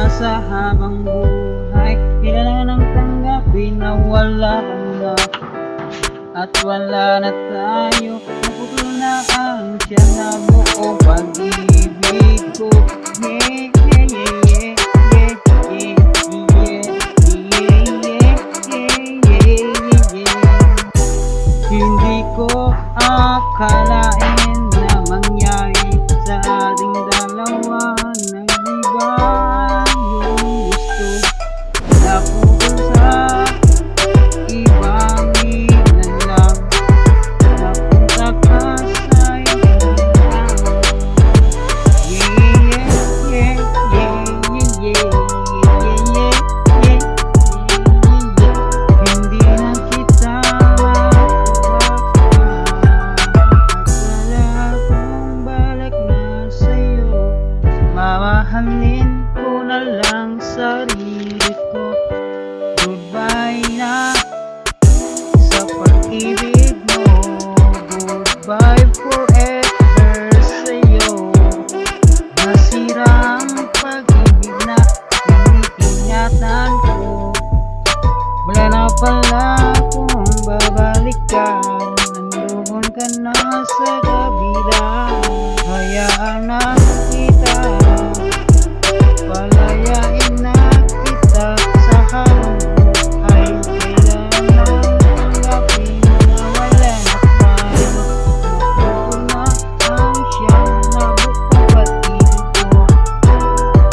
na sa habang buhay. Kailangan ng tanggapin na wala ka na at wala na tayo. Naputol na ang tiyan na buo pag-ibig ko. Yeah, yeah, yeah, yeah, yeah, yeah, yeah, yeah, yeah, yeah. Hindi ko akalain na mangyari sa ating dalawa. Nag-iba yung gusto, naputol sa ibang nilalang, napunta ka sa ibang tao. Yeah, yeah, yeah, yeah, yeah, yeah, yeah, yeah, yeah. Hindi na kita makuha at wala akong balak na sa'yo. Mamahalin ko na lang sarili ko. Goodbye na sa pag-ibig mo. Goodbye forever sa'yo. Nasira ang pag-ibig na iniingatan ko. Wala na pala kung babalikan. Nandoon ka na sa kabila. Hayaan na kita, palayain na kita sa habang buhay. Kailangan tanggapin na wala na tayo. Naputol na ang siyang na buong pag-ibig ko.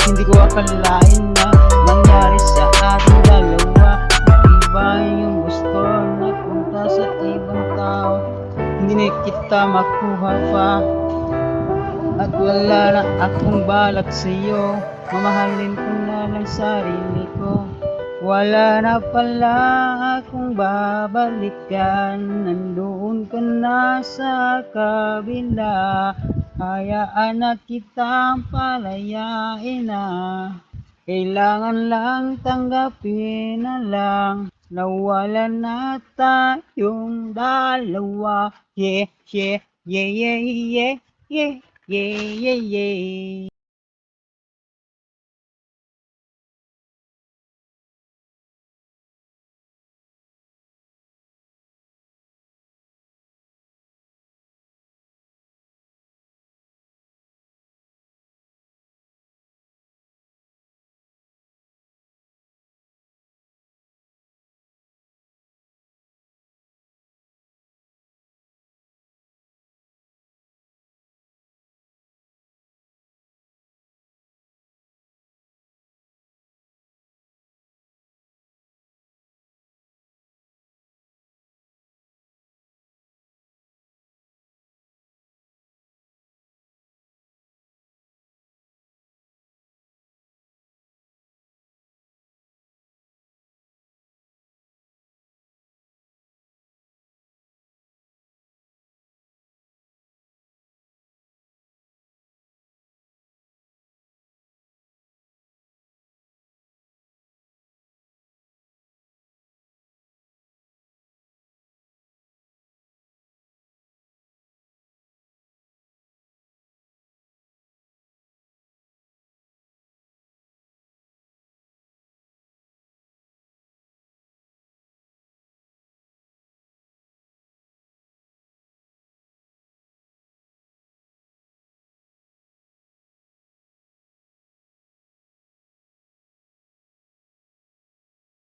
Hindi ko akalain na mangyari sa ating dalawa. Iba yung gusto na punta sa ibang tao. Hindi na kita makuha pa at wala na akong balak sa'yo. Mamahalin ko na lang sarili ko. Wala na pala akong babalikan. Nandoon ka na sa kabila. Hayaan na kitang palayain na. Kailangan lang tanggapin na lang na wala na tayong dalawa. Yeah, yeah, yeah, yeah, yeah, yeah, yeah, yeah, yeah.